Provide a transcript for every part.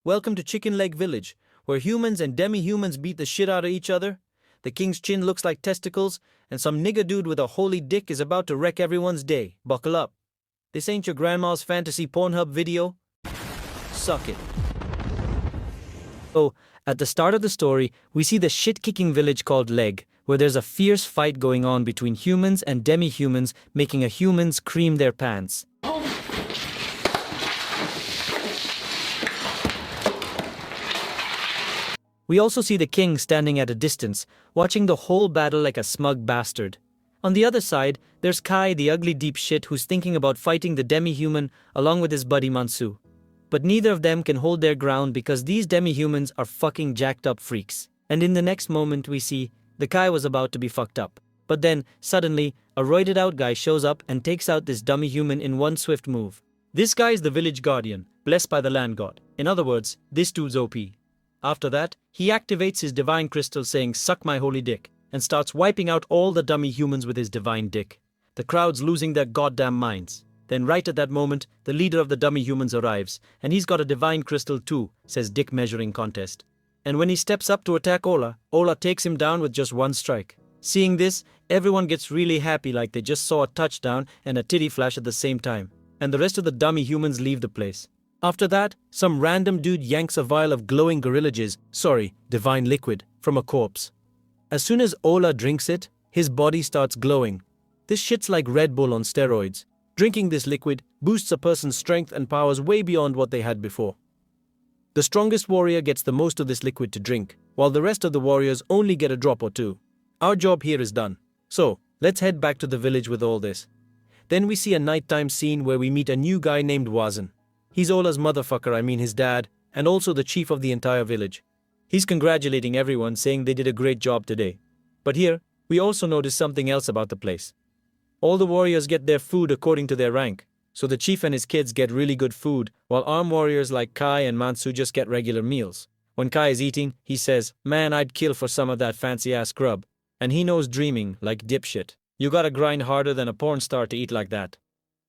Welcome to Chicken Leg Village, where humans and demi-humans beat the shit out of each other. The king's chin looks like testicles, and some nigga dude with a holy dick is about to wreck everyone's day. Buckle up. This ain't your grandma's fantasy Pornhub video. Suck it. So, at the start of the story, we see the shit-kicking village called Leg, where there's a fierce fight going on between humans and demi-humans, making a humans cream their pants. We also see the king standing at a distance, watching the whole battle like a smug bastard. On the other side, there's Kai, the ugly deep shit who's thinking about fighting the demi-human along with his buddy Mansu. But neither of them can hold their ground because these demi-humans are fucking jacked up freaks. And in the next moment we see, the Kai was about to be fucked up. But then, suddenly, a roided out guy shows up and takes out this dummy human in one swift move. This guy is the village guardian, blessed by the land god. In other words, this dude's OP. After that, he activates his divine crystal saying "suck my holy dick" and starts wiping out all the dummy humans with his divine dick. The crowd's losing their goddamn minds. Then right at that moment, the leader of the dummy humans arrives, and he's got a divine crystal too, says dick measuring contest. And when he steps up to attack Ola, Ola takes him down with just one strike. Seeing this, everyone gets really happy like they just saw a touchdown and a titty flash at the same time. And the rest of the dummy humans leave the place. After that, some random dude yanks a vial of glowing gorilla divine liquid, from a corpse. As soon as Ola drinks it, his body starts glowing. This shit's like Red Bull on steroids. Drinking this liquid boosts a person's strength and powers way beyond what they had before. The strongest warrior gets the most of this liquid to drink, while the rest of the warriors only get a drop or two. Our job here is done. So, let's head back to the village with all this. Then we see a nighttime scene where we meet a new guy named Wazan. He's Ola's motherfucker, his dad, and also the chief of the entire village. He's congratulating everyone, saying they did a great job today. But here, we also notice something else about the place. All the warriors get their food according to their rank, so the chief and his kids get really good food, while armed warriors like Kai and Mansu just get regular meals. When Kai is eating, he says, "Man, I'd kill for some of that fancy-ass grub." And he knows dreaming, like dipshit. You gotta grind harder than a porn star to eat like that.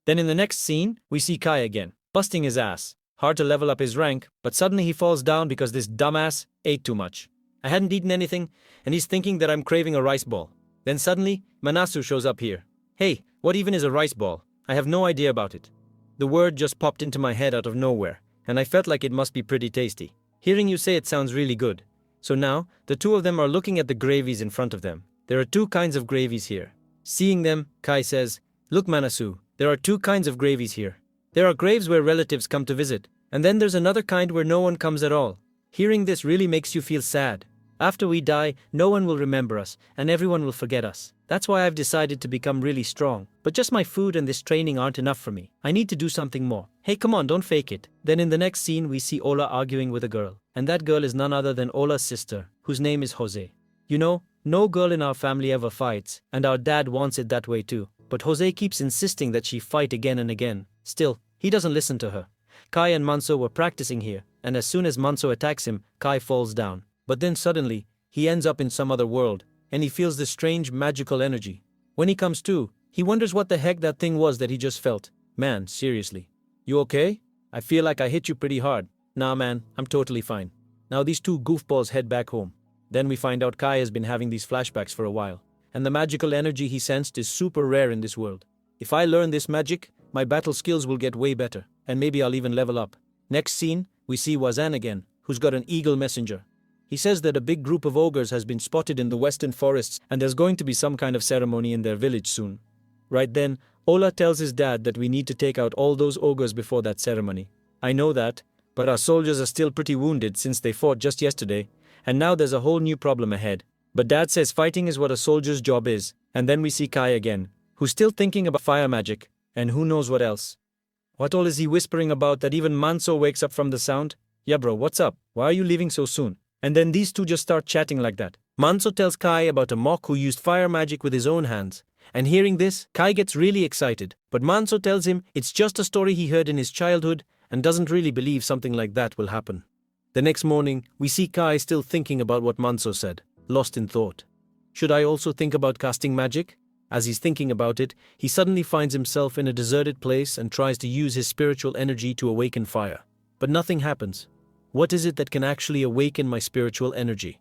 Then in the next scene, we see Kai again, busting his ass. Hard to level up his rank, but suddenly he falls down because this dumbass ate too much. I hadn't eaten anything, and he's thinking that I'm craving a rice ball. Then suddenly, Manasu shows up here. "Hey, what even is a rice ball? I have no idea about it." The word just popped into my head out of nowhere, and I felt like it must be pretty tasty. Hearing you say it sounds really good. So now, the two of them are looking at the gravies in front of them. There are two kinds of gravies here. Seeing them, Kai says, "Look Manasu, there are two kinds of gravies here. There are graves where relatives come to visit, and then there's another kind where no one comes at all." Hearing this really makes you feel sad. After we die, no one will remember us, and everyone will forget us. That's why I've decided to become really strong. But just my food and this training aren't enough for me. I need to do something more. Hey, come on, don't fake it. Then in the next scene, we see Ola arguing with a girl. And that girl is none other than Ola's sister, whose name is Jose. You know, no girl in our family ever fights, and our dad wants it that way too. But Jose keeps insisting that she fight again and again. Still, he doesn't listen to her. Kai and Manso were practicing here, and as soon as Manso attacks him, Kai falls down. But then suddenly, he ends up in some other world, and he feels this strange magical energy. When he comes to, he wonders what the heck that thing was that he just felt. "Man, seriously. You okay? I feel like I hit you pretty hard." "Nah man, I'm totally fine." Now these two goofballs head back home. Then we find out Kai has been having these flashbacks for a while, and the magical energy he sensed is super rare in this world. If I learn this magic, my battle skills will get way better, and maybe I'll even level up. Next scene, we see Wazan again, who's got an eagle messenger. He says that a big group of ogres has been spotted in the western forests and there's going to be some kind of ceremony in their village soon. Right then, Ola tells his dad that we need to take out all those ogres before that ceremony. I know that, but our soldiers are still pretty wounded since they fought just yesterday, and now there's a whole new problem ahead. But Dad says fighting is what a soldier's job is, and then we see Kai again, who's still thinking about fire magic, and who knows what else. What all is he whispering about that even Manso wakes up from the sound? "Yeah bro, what's up? Why are you leaving so soon?" And then these two just start chatting like that. Manso tells Kai about a mock who used fire magic with his own hands. And hearing this, Kai gets really excited. But Manso tells him it's just a story he heard in his childhood and doesn't really believe something like that will happen. The next morning, we see Kai still thinking about what Manso said, lost in thought. Should I also think about casting magic? As he's thinking about it, he suddenly finds himself in a deserted place and tries to use his spiritual energy to awaken fire. But nothing happens. What is it that can actually awaken my spiritual energy?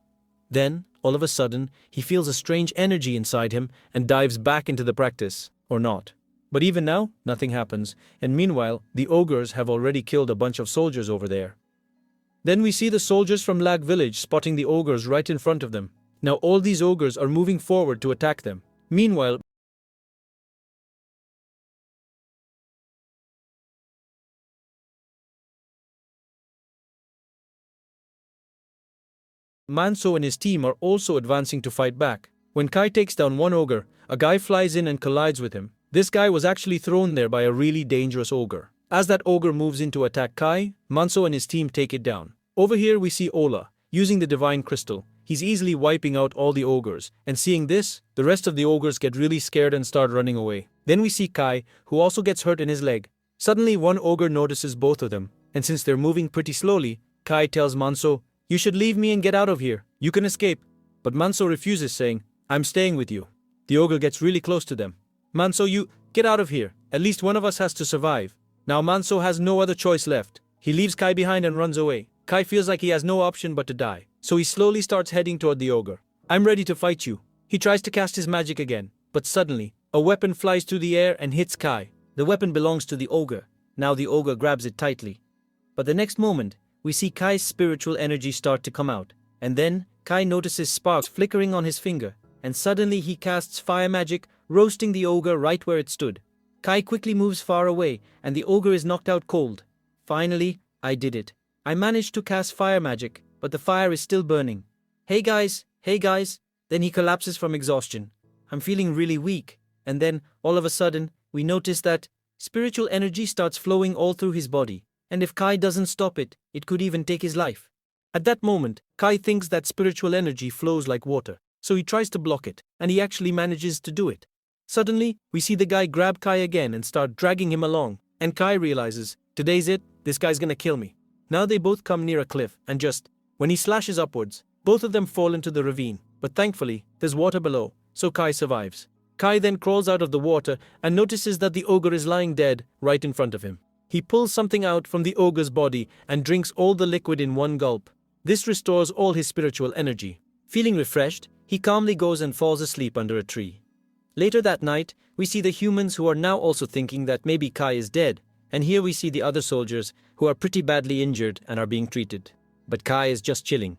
Then, all of a sudden, he feels a strange energy inside him and dives back into the practice, or not. But even now, nothing happens, and meanwhile, the ogres have already killed a bunch of soldiers over there. Then we see the soldiers from Lag village spotting the ogres right in front of them. Now all these ogres are moving forward to attack them. Meanwhile, Manso and his team are also advancing to fight back. When Kai takes down one ogre, a guy flies in and collides with him. This guy was actually thrown there by a really dangerous ogre. As that ogre moves in to attack Kai, Manso and his team take it down. Over here we see Ola, using the divine crystal. He's easily wiping out all the ogres, and seeing this, the rest of the ogres get really scared and start running away. Then we see Kai, who also gets hurt in his leg. Suddenly one ogre notices both of them, and since they're moving pretty slowly, Kai tells Manso, "You should leave me and get out of here. You can escape." But Manso refuses, saying, "I'm staying with you." The ogre gets really close to them. "Manso, you get out of here. At least one of us has to survive." Now Manso has no other choice left. He leaves Kai behind and runs away. Kai feels like he has no option but to die, so he slowly starts heading toward the ogre. "I'm ready to fight you." He tries to cast his magic again, but suddenly, a weapon flies through the air and hits Kai. The weapon belongs to the ogre. Now the ogre grabs it tightly. But the next moment, we see Kai's spiritual energy start to come out, and then Kai notices sparks flickering on his finger, and suddenly he casts fire magic, roasting the ogre right where it stood. Kai quickly moves far away, and the ogre is knocked out cold. "Finally, I did it. I managed to cast fire magic, but the fire is still burning. Hey guys. Then he collapses from exhaustion. "I'm feeling really weak." And then, all of a sudden, we notice that spiritual energy starts flowing all through his body, and if Kai doesn't stop it, it could even take his life. At that moment, Kai thinks that spiritual energy flows like water, so he tries to block it, and he actually manages to do it. Suddenly, we see the guy grab Kai again and start dragging him along, and Kai realizes, today's it, this guy's gonna kill me. Now they both come near a cliff, and just when he slashes upwards, both of them fall into the ravine, but thankfully, there's water below, so Kai survives. Kai then crawls out of the water and notices that the ogre is lying dead right in front of him. He pulls something out from the ogre's body and drinks all the liquid in one gulp. This restores all his spiritual energy. Feeling refreshed, he calmly goes and falls asleep under a tree. Later that night, we see the humans who are now also thinking that maybe Kai is dead, and here we see the other soldiers who are pretty badly injured and are being treated. But Kai is just chilling,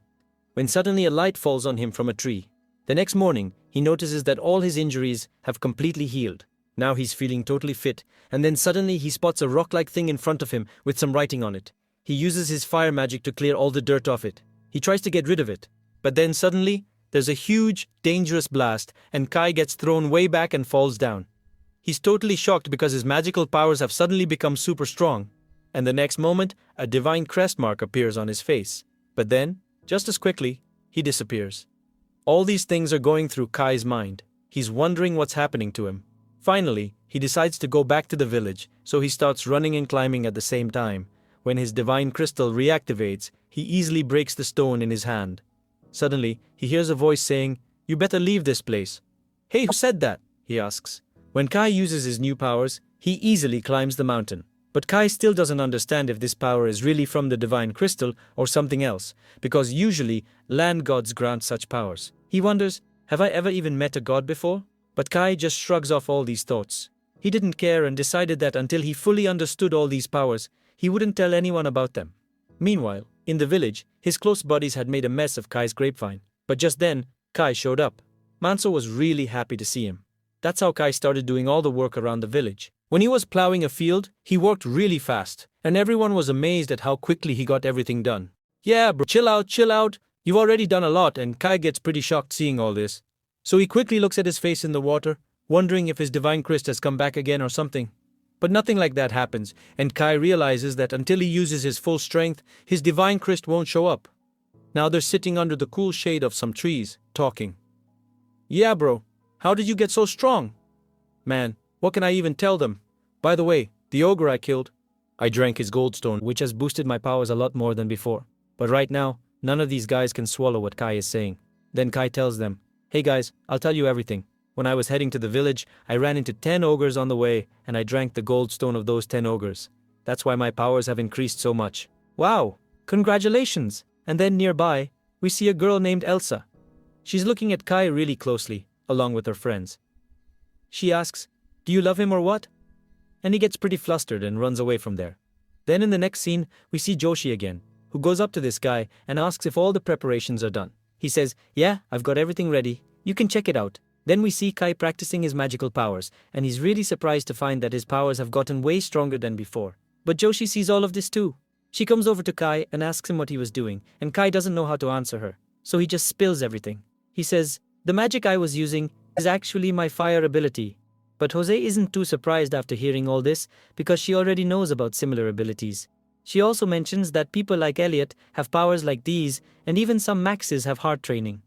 when suddenly a light falls on him from a tree. The next morning, he notices that all his injuries have completely healed. Now he's feeling totally fit, and then suddenly he spots a rock-like thing in front of him with some writing on it. He uses his fire magic to clear all the dirt off it. He tries to get rid of it, but then suddenly, there's a huge, dangerous blast, and Kai gets thrown way back and falls down. He's totally shocked because his magical powers have suddenly become super strong, and the next moment, a divine crest mark appears on his face. But then, just as quickly, he disappears. All these things are going through Kai's mind. He's wondering what's happening to him. Finally, he decides to go back to the village, so he starts running and climbing at the same time. When his divine crystal reactivates, he easily breaks the stone in his hand. Suddenly, he hears a voice saying, "You better leave this place." "Hey, who said that?" he asks. When Kai uses his new powers, he easily climbs the mountain. But Kai still doesn't understand if this power is really from the divine crystal or something else, because usually, land gods grant such powers. He wonders, have I ever even met a god before? But Kai just shrugs off all these thoughts. He didn't care and decided that until he fully understood all these powers, he wouldn't tell anyone about them. Meanwhile, in the village, his close buddies had made a mess of Kai's grapevine. But just then, Kai showed up. Manso was really happy to see him. That's how Kai started doing all the work around the village. When he was plowing a field, he worked really fast, and everyone was amazed at how quickly he got everything done. "Yeah, bro, chill out. You've already done a lot," and Kai gets pretty shocked seeing all this. So he quickly looks at his face in the water, wondering if his divine crest has come back again or something. But nothing like that happens, and Kai realizes that until he uses his full strength, his divine crest won't show up. Now they're sitting under the cool shade of some trees, talking. "Yeah, bro, how did you get so strong?" "Man, what can I even tell them? By the way, the ogre I killed, I drank his goldstone, which has boosted my powers a lot more than before. But right now, none of these guys can swallow what Kai is saying." Then Kai tells them, "Hey guys, I'll tell you everything. When I was heading to the village, I ran into 10 ogres on the way, and I drank the goldstone of those 10 ogres. That's why my powers have increased so much." "Wow, Congratulations! And then nearby, we see a girl named Elsa. She's looking at Kai really closely, along with her friends. She asks, "Do you love him or what?" And he gets pretty flustered and runs away from there. Then in the next scene, we see Joshi again, who goes up to this guy and asks if all the preparations are done. He says, "Yeah, I've got everything ready. You can check it out." Then we see Kai practicing his magical powers, and he's really surprised to find that his powers have gotten way stronger than before. But Joshi sees all of this too. She comes over to Kai and asks him what he was doing, and Kai doesn't know how to answer her, so he just spills everything. He says, "The magic I was using is actually my fire ability." But Jose isn't too surprised after hearing all this, because she already knows about similar abilities. She also mentions that people like Elliot have powers like these, and even some maxes have heart training.